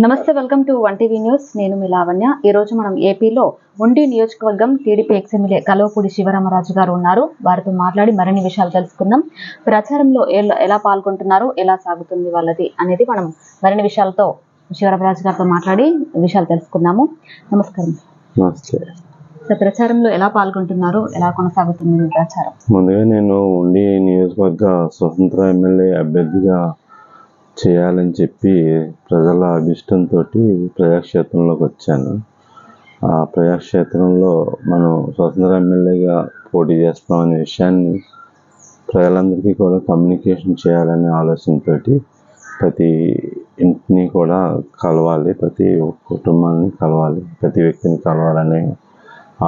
నమస్తే, welcome to 1TV news. నేను మీ లావణ్య. ఈ రోజు మనం ఏపీలో ఉండి నియోజకవర్గం టీడీపీ ఎమ్మెల్యే కల్వపూడి శివరామరాజు గారు ఉన్నారు. వారితో మాట్లాడి మరిన్ని విషయాలు తెలుసుకుందాం. ప్రచారంలో ఎలా పాల్గొంటున్నారు, ఎలా సాగుతుంది వాళ్ళది అనేది మనం మరిన్ని విషయాలతో శివరామరాజు గారితో మాట్లాడి విషయాలు తెలుసుకుందాము. నమస్కారం. నమస్తే. ప్రచారంలో ఎలా పాల్గొంటున్నారు, ఎలా కొనసాగుతుంది మీ ప్రచారం? ముందుగా నేను ఉండి నియోజకవర్గ స్వతంత్ర ఎమ్మెల్యే అభ్యర్థిగా చేయాలని చెప్పి ప్రజల అభిష్టంతో ప్రజాక్షేత్రంలోకి వచ్చాను. ఆ ప్రజాక్షేత్రంలో మనం స్వతంత్ర ఎమ్మెల్యేగా పోటీ చేస్తాం అనే విషయాన్ని ప్రజలందరికీ కూడా కమ్యూనికేషన్ చేయాలనే ఆలోచనతో ప్రతి ఇంటిని కూడా కలవాలి, ప్రతి కుటుంబాన్ని కలవాలి, ప్రతి వ్యక్తిని కలవాలనే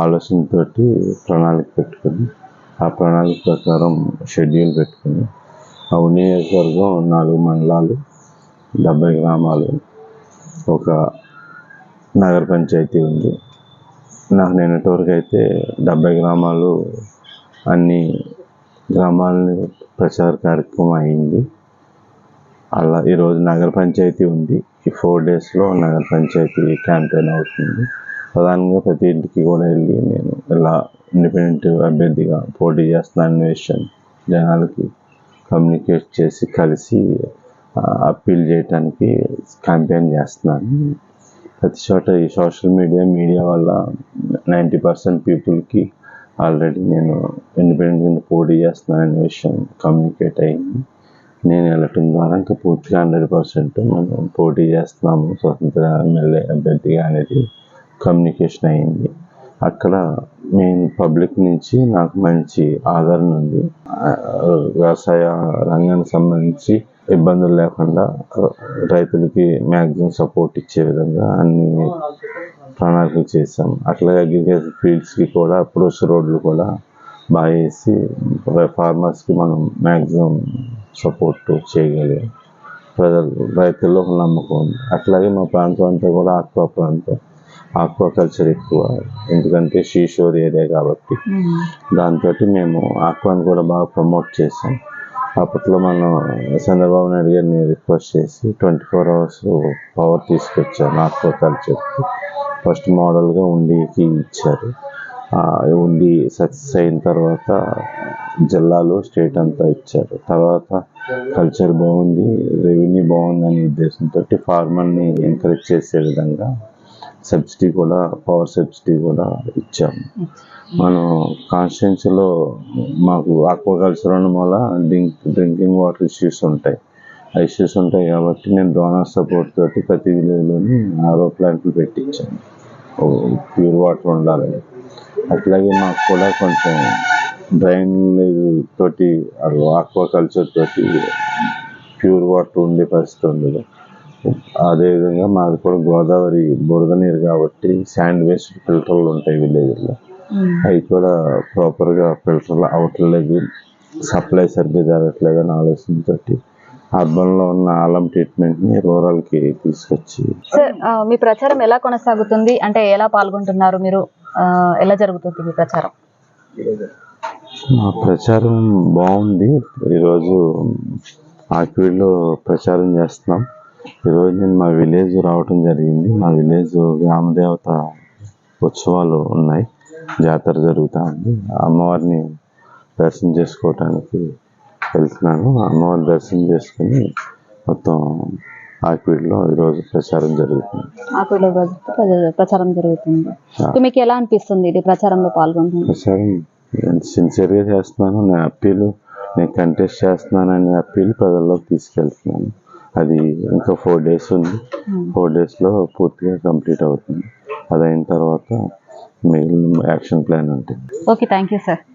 ఆలోచనతో ప్రణాళిక పెట్టుకుని ఆ ప్రణాళిక ప్రకారం షెడ్యూల్ పెట్టుకుని ఆ నియోజకవర్గం 4 మండలాలు, 70 గ్రామాలు, ఒక నగర పంచాయతీ ఉంది. నాకు నేనటివరకు అయితే 70 గ్రామాలు అన్ని గ్రామాలని ప్రచార కార్యక్రమం అయింది. అలా ఈరోజు నగర పంచాయతీ ఉంది. ఈ 4 డేస్లో నగర పంచాయతీ క్యాంపెయిన్ అవుతుంది. ప్రధానంగా ప్రతి ఇంటికి కూడా వెళ్ళి నేను ఇలా ఇండిపెండెంట్ అభ్యర్థిగా పోటీ చేస్తున్నాను విషయం జనాలకి కమ్యూనికేట్ చేసి కలిసి అప్పీల్ చేయడానికి క్యాంపెయిన్ చేస్తున్నాను. ప్రతి చోట ఈ సోషల్ మీడియా వల్ల 90% పీపుల్కి ఆల్రెడీ నేను ఇండిపెండెంట్ కింద పోటీ చేస్తున్నాననే విషయం కమ్యూనికేట్ అయింది. నేను వెళ్ళటం ద్వారా ఇంకా పూర్తిగా 100% మనం పోటీ చేస్తున్నాము స్వతంత్ర ఎమ్మెల్యే అభ్యర్థిగా అనేది కమ్యూనికేషన్ అయింది. అక్కడ మెయిన్ పబ్లిక్ నుంచి నాకు మంచి ఆదరణ ఉంది. వ్యవసాయ రంగానికి సంబంధించి ఇబ్బందులు లేకుండా రైతులకి మ్యాక్సిమం సపోర్ట్ ఇచ్చే విధంగా అన్ని ప్రణాళికలు చేశాం. అట్లాగే అగ్రికల్చర్ ఫీల్డ్స్కి కూడా అప్రోచ్ రోడ్లు కూడా బాగా వేసి ఫార్మర్స్కి మనం మ్యాక్సిమం సపోర్ట్ చేయగలిగాం. రైతుల్లో ఒక నమ్మకం ఉంది. అట్లాగే మా ప్రాంతం అంతా కూడా ఆక్వాకల్చర్ ఎక్కువ, ఎందుకంటే షీషోర్ ఏరియా కాబట్టి దాంతో మేము ఆక్వాని కూడా బాగా ప్రమోట్ చేసాం. అప్పట్లో మనం చంద్రబాబు నాయుడు గారిని రిక్వెస్ట్ చేసి 24 hours పవర్ తీసుకొచ్చాను ఆక్వాకల్చర్కి. ఫస్ట్ మోడల్గా ఉండికి ఇచ్చారు. ఉండి సక్సెస్ అయిన తర్వాత జిల్లాలో స్టేట్ అంతా ఇచ్చారు. తర్వాత కల్చర్ బాగుంది, రెవెన్యూ బాగుంది అనే ఉద్దేశంతో ఫార్మర్ని ఎంకరేజ్ చేసే విధంగా సబ్సిడీ కూడా, పవర్ సబ్సిడీ కూడా ఇచ్చాము. మనం కాన్స్టిట్యున్సీలో మాకు ఆక్వాకల్చర్ అన్న వల్ల డ్రింకింగ్ వాటర్ ఇష్యూస్ ఉంటాయి. ఆ ఇష్యూస్ ఉంటాయి కాబట్టి నేను డోనర్ సపోర్ట్ తోటి ప్రతి విలేజ్లోని RO ప్లాంట్లు పెట్టించాను ప్యూర్ వాటర్ ఉండాలని. అట్లాగే మాకు కూడా కొంచెం డ్రైనేజ్ తోటి ఆక్వాకల్చర్ తోటి ప్యూర్ వాటర్ ఉండే పరిస్థితి ఉండదు. అదేవిధంగా మాది కూడా గోదావరి బురద నీరు కాబట్టి శాండ్ వేస్ట్ ఫిల్టర్లు ఉంటాయి విలేజ్లో, అవి కూడా ప్రాపర్గా ఫిల్టర్లు అవట్లేదు, సప్లై సరిగ్గా జరగట్లేదని ఆలోచనతో అర్బన్లో ఉన్న ఆలం ట్రీట్మెంట్ని రూరల్కి తీసుకొచ్చి. సార్, మీ ప్రచారం ఎలా కొనసాగుతుంది, అంటే ఎలా పాల్గొంటున్నారు మీరు, ఎలా జరుగుతుంది మీ ప్రచారం? మా ప్రచారం బాగుంది. ఈరోజు ఆక్వీడ్లో ప్రచారం చేస్తున్నాం. ఈరోజు నేను మా విలేజ్ రావటం జరిగింది. మా విలేజ్ గ్రామదేవత ఉత్సవాలు ఉన్నాయి, జాతర జరుగుతూ ఉంది. అమ్మవారిని దర్శనం చేసుకోవటానికి వెళ్తున్నాను. అమ్మవారిని దర్శనం చేసుకుని మొత్తం ఆక్వీడ్లో ఈరోజు ప్రచారం జరుగుతుంది. ప్రచారం జరుగుతుంది. మీకు ఎలా అనిపిస్తుంది ఇది ప్రచారంలో పాల్గొంటుంది? ప్రచారం నేను సిన్సియర్గా చేస్తున్నాను. నేను కంటెస్ట్ చేస్తున్నాననే అప్పీల్ ప్రజల్లోకి తీసుకెళ్తున్నాను. అది ఇంకా 4 days ఉంది. 4 daysలో పూర్తిగా కంప్లీట్ అవుతుంది. అది అయిన తర్వాత మిగిలిన యాక్షన్ ప్లాన్ ఉంటుంది. Okay, thank you sir.